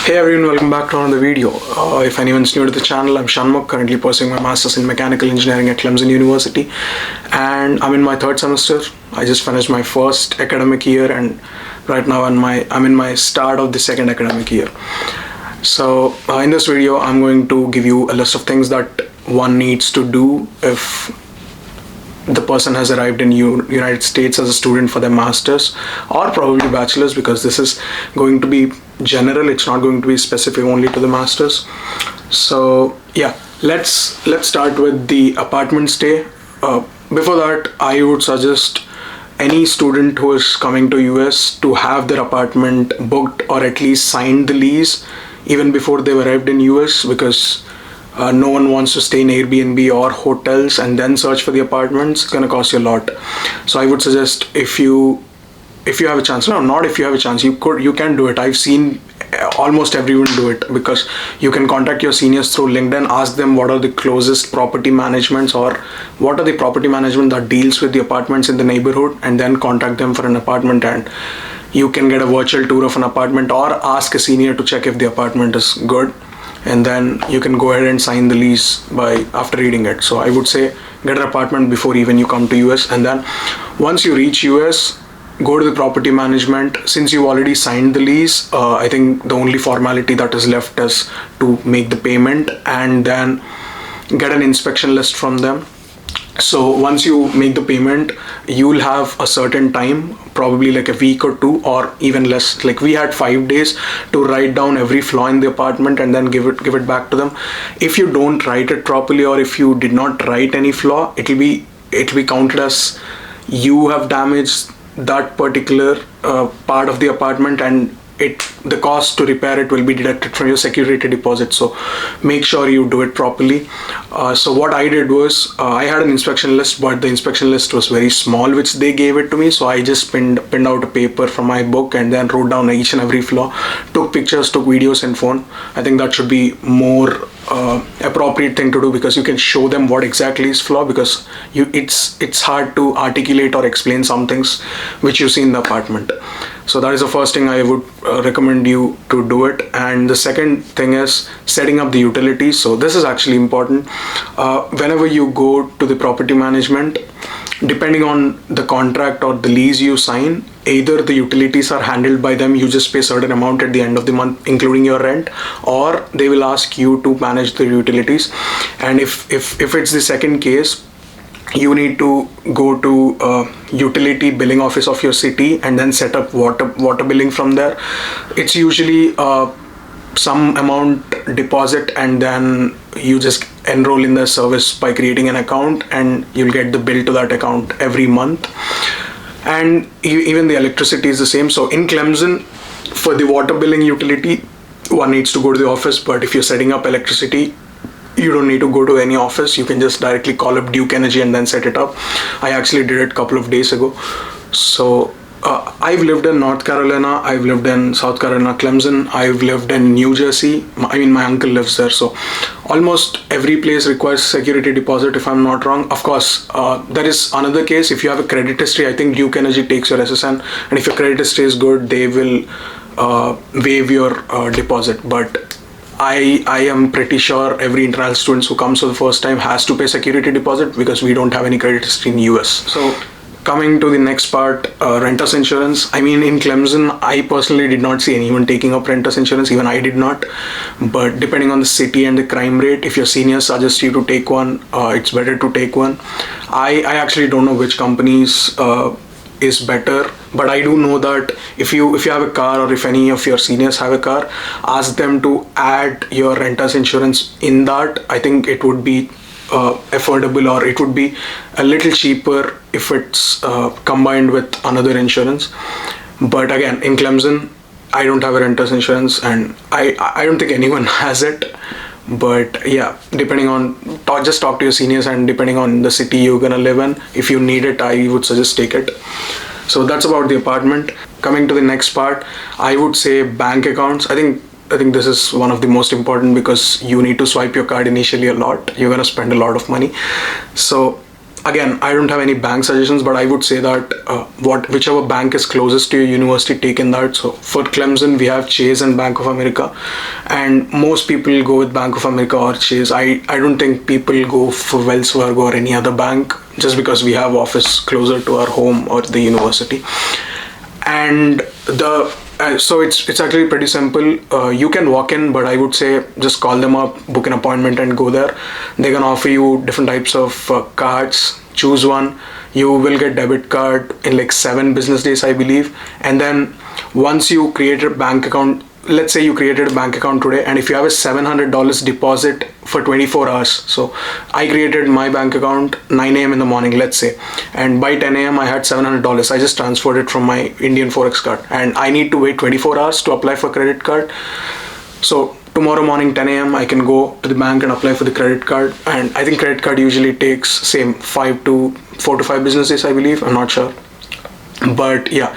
Hey everyone, welcome back to another video. If anyone's new to the channel, I'm Shanmukh, currently pursuing my Masters in Mechanical Engineering at Clemson University, and I'm in my third semester. I just finished my first academic year, and right now I'm in my start of the second academic year. So in this video, I'm going to give you a list of things that one needs to do if the person has arrived in United States as a student for their masters or probably bachelor's, because this is going to be general. It's not going to be specific only to the masters. So yeah, let's start with the apartment stay. Before that, I would suggest any student who is coming to US to have their apartment booked or at least signed the lease even before they've arrived in US, because no one wants to stay in Airbnb or hotels and then search for the apartments. It's gonna cost you a lot. So I would suggest if you have a chance, not if you have a chance, you can do it. I've seen almost everyone do it, because you can contact your seniors through LinkedIn, ask them what are the closest property managements or what are the property management that deals with the apartments in the neighborhood, and then contact them for an apartment, and you can get a virtual tour of an apartment or ask a senior to check if the apartment is good, and then you can go ahead and sign the lease after reading it. So I would say get an apartment before even you come to US, and then once you reach US, go to the property management. Since you already signed the lease, I think the only formality that is left is to make the payment and then get an inspection list from them. So once you make the payment, you'll have a certain time, probably like a week or two or even less. Like we had 5 days to write down every flaw in the apartment and then give it back to them. If you don't write it properly, or if you did not write any flaw, it'll be counted as you have damaged that particular part of the apartment, and the cost to repair it will be deducted from your security deposit. So make sure you do it properly. So what I did was I had an inspection list, but the inspection list was very small, which they gave it to me. So I just pinned out a paper from my book and then wrote down each and every flaw, took pictures, took videos and phone. I think that should be more appropriate thing to do, because you can show them what exactly is flaw, because it's hard to articulate or explain some things which you see in the apartment. So that is the first thing I would recommend you to do it. And the second thing is setting up the utilities. So this is actually important. Whenever you go to the property management, depending on the contract or the lease you sign, either the utilities are handled by them, you just pay a certain amount at the end of the month including your rent, or they will ask you to manage the utilities. And if it's the second case, you need to go to utility billing office of your city and then set up water billing from there. It's usually some amount deposit, and then you just enroll in the service by creating an account, and you'll get the bill to that account every month. And even the electricity is the same. So in Clemson, for the water billing utility, one needs to go to the office, but if you're setting up electricity, you don't need to go to any office. You can just directly call up Duke Energy and then set it up. I actually did it a couple of days ago. So I've lived in North Carolina, I've lived in South Carolina, Clemson, I've lived in New Jersey. I mean, my uncle lives there. So almost every place requires security deposit, if I'm not wrong. Of course, there is another case. If you have a credit history, I think Duke Energy takes your SSN, and if your credit history is good, they will waive your deposit. But I am pretty sure every international student who comes for the first time has to pay security deposit, because we don't have any credit history in US. So coming to the next part, renters insurance. I mean, in Clemson, I personally did not see anyone taking up renters insurance. Even I did not. But depending on the city and the crime rate, if your seniors suggest you to take one, it's better to take one. I actually don't know which companies is better, but I do know that if you have a car, or if any of your seniors have a car, ask them to add your renters insurance in that. I think it would be affordable, or it would be a little cheaper if it's combined with another insurance. But again, in Clemson, I don't have a renters insurance, and I don't think anyone has it. But yeah, depending on, just talk to your seniors, and depending on the city you're gonna live in, if you need it, I would suggest take it. So that's about the apartment. Coming to the next part, I would say bank accounts. I think this is one of the most important, because you need to swipe your card initially a lot. You're gonna spend a lot of money. So again, I don't have any bank suggestions, but I would say that whichever bank is closest to your university, take in that. So for Clemson, we have Chase and Bank of America, and most people go with Bank of America or Chase. I don't think people go for Wells Fargo or any other bank just because we have office closer to our home or the university. And so it's actually pretty simple. You can walk in, but I would say just call them up, book an appointment, and go there. They can offer you different types of cards. Choose one. You will get debit card in like 7 business days, I believe. And then once you create a bank account, let's say you created a bank account today, and if you have a $700 deposit for 24 hours, so I created my bank account 9 a.m. in the morning, let's say, and by 10 a.m. I had $700. I just transferred it from my Indian Forex card, and I need to wait 24 hours to apply for credit card. So tomorrow morning 10 a.m. I can go to the bank and apply for the credit card, and I think credit card usually takes same 4 to 5 business days, I believe. I'm not sure, but yeah.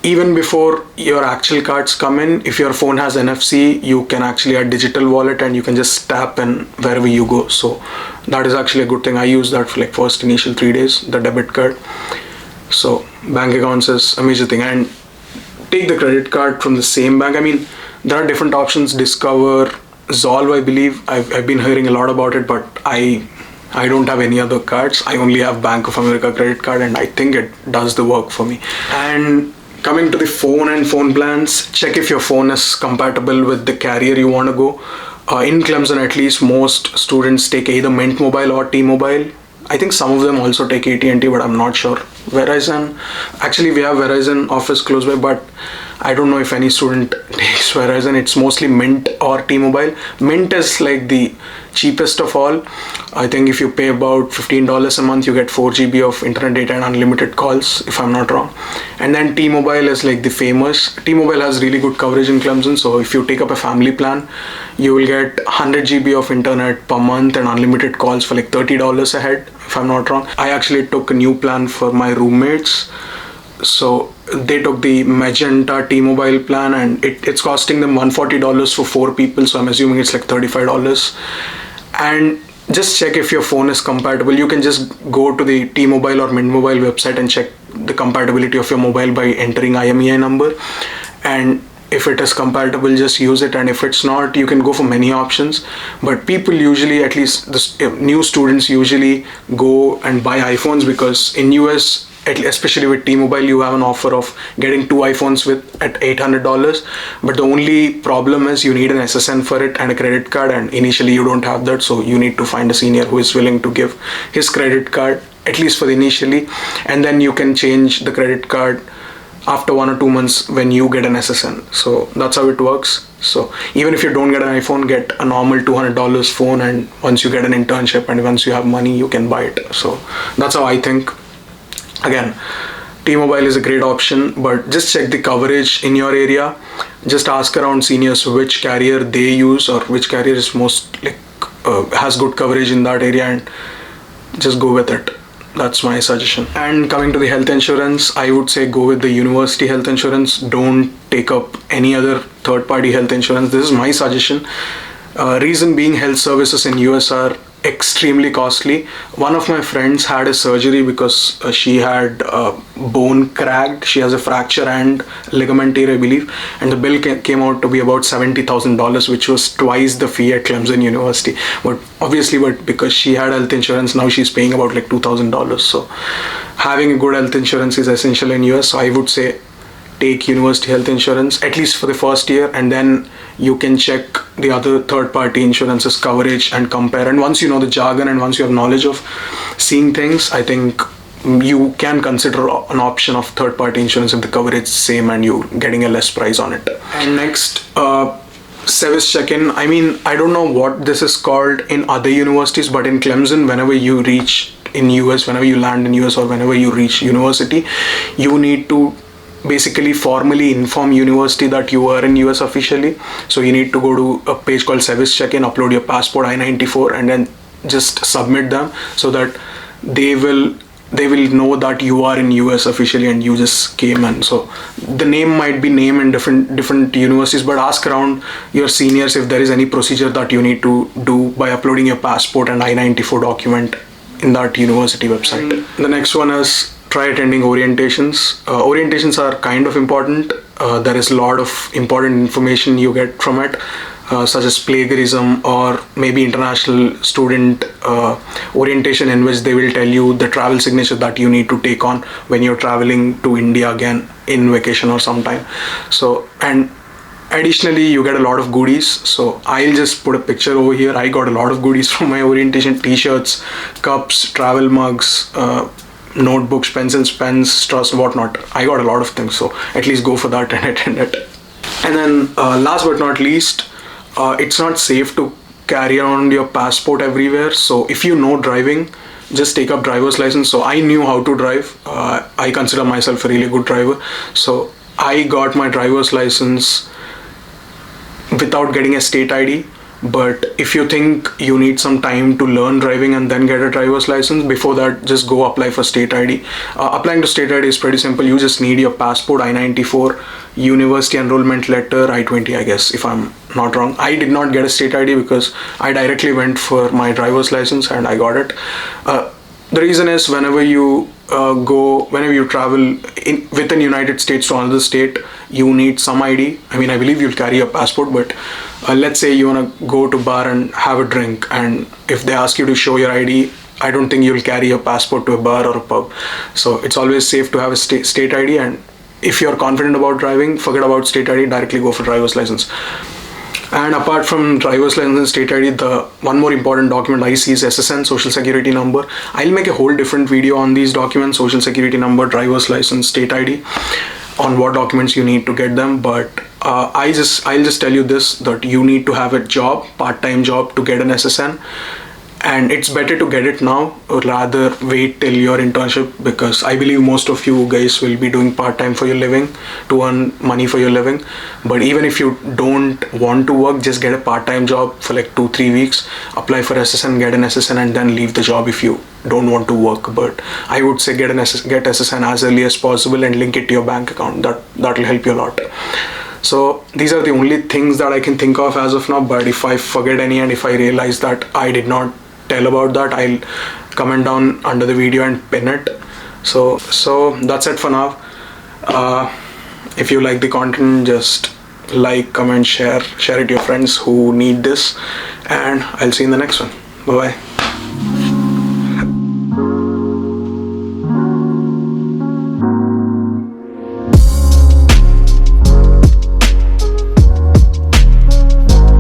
Even before your actual cards come in, if your phone has NFC, you can actually add digital wallet and you can just tap in wherever you go. So that is actually a good thing. I use that for like first initial 3 days, the debit card. So bank accounts is a major thing. And take the credit card from the same bank. I mean, there are different options. Discover, Zolve, I believe. I've been hearing a lot about it, but I don't have any other cards. I only have Bank of America credit card, and I think it does the work for me. And coming to the phone and phone plans, check if your phone is compatible with the carrier you want to go. In Clemson, at least, most students take either Mint Mobile or T-Mobile. I think some of them also take AT&T, but I'm not sure. Verizon, actually we have Verizon office close by, but I don't know if any student takes Verizon. It's mostly Mint or T-Mobile. Mint is like the cheapest of all. I think if you pay about $15 a month, you get 4 GB of internet data and unlimited calls, if I'm not wrong. And then T-Mobile is like the famous. T-Mobile has really good coverage in Clemson, so if you take up a family plan, you will get 100 GB of internet per month and unlimited calls for like $30 a head, if I'm not wrong. I actually took a new plan for my roommates. So they took the Magenta T-Mobile plan, and it's costing them $140 for 4 people, so I'm assuming it's like $35. And just check if your phone is compatible. You can just go to the T-Mobile or Mint Mobile website and check the compatibility of your mobile by entering IMEI number, and if it is compatible, just use it, and if it's not, you can go for many options. But people usually, at least the new students usually go and buy iPhones, because in US, especially with T-Mobile, you have an offer of getting 2 iPhones at $800. But the only problem is you need an SSN for it and a credit card, and initially you don't have that, so you need to find a senior who is willing to give his credit card, at least for the initially, and then you can change the credit card after 1 or 2 months when you get an SSN. So that's how it works. So even if you don't get an iPhone, get a normal $200 phone, and once you get an internship and once you have money, you can buy it. So that's how I think. Again, T-Mobile is a great option, but just check the coverage in your area. Just ask around seniors which carrier they use or which carrier is most has good coverage in that area, and just go with it. That's my suggestion. And coming to the health insurance, I would say go with the university health insurance. Don't take up any other third-party health insurance. This is my suggestion. Reason being, health services in US are extremely costly. One of my friends had a surgery because she had bone cracked. She has a fracture and ligament tear, I believe, and the bill came out to be about $70,000, which was twice the fee at Clemson University. But because she had health insurance, now she's paying about like $2,000. So having a good health insurance is essential in US. So I would say take university health insurance, at least for the first year, and then you can check the other third-party insurances coverage and compare. And once you know the jargon and once you have knowledge of seeing things, I think you can consider an option of third-party insurance if the coverage is same and you getting a less price on it. And next, Sevis Check In. I mean, I don't know what this is called in other universities, but in Clemson, whenever you reach in US, whenever you land in US or whenever you reach university, you need to basically formally inform university that you are in US officially. So you need to go to a page called Sevis Check In, upload your passport, I-94, and then just submit them so that they will know that you are in US officially and you just came in. So the name might be name in different universities, but ask around your seniors if there is any procedure that you need to do by uploading your passport and I-94 document in that university website. The next one is try attending orientations. Orientations are kind of important. There is a lot of important information you get from it, such as plagiarism or maybe international student orientation, in which they will tell you the travel signature that you need to take on when you're traveling to India again in vacation or sometime. So, and additionally, you get a lot of goodies. So I'll just put a picture over here. I got a lot of goodies from my orientation: t-shirts, cups, travel mugs, notebooks, pencils, pens, straws, whatnot. I got a lot of things, so at least go for that and attend it. And then last but not least, it's not safe to carry around your passport everywhere. So if you know driving, just take up driver's license. So I knew how to drive. I consider myself a really good driver. So I got my driver's license without getting a state ID. But if you think you need some time to learn driving and then get a driver's license, before that, just go apply for state ID. Applying to state ID is pretty simple. You just need your passport, I-94, university enrollment letter, I-20, I guess, if I'm not wrong. I did not get a state ID because I directly went for my driver's license and I got it. The reason is whenever you travel within United States to another state, you need some ID. I mean, I believe you'll carry your passport, but let's say you want to go to bar and have a drink, and if they ask you to show your ID, I don't think you'll carry your passport to a bar or a pub. So it's always safe to have a state ID, and if you're confident about driving, forget about state ID, directly go for driver's license. And apart from driver's license and state ID, the one more important document I see is SSN, Social Security Number. I'll make a whole different video on these documents: Social Security Number, driver's license, state ID, on what documents you need to get them. But I'll just tell you this, that you need to have a job, part-time job, to get an SSN. And it's better to get it now rather wait till your internship, because I believe most of you guys will be doing part-time for your living to earn money for your living. But even if you don't want to work, just get a part-time job for like 2-3 weeks, apply for SSN, get an SSN, and then leave the job if you don't want to work. But I would say get SSN as early as possible and link it to your bank account. That will help you a lot. So these are the only things that I can think of as of now, but if I forget any and if I realize that I did not tell about that, I'll comment down under the video and pin it. So that's it for now. If you like the content, just like, comment, share it to your friends who need this, and I'll see you in the next one. Bye bye.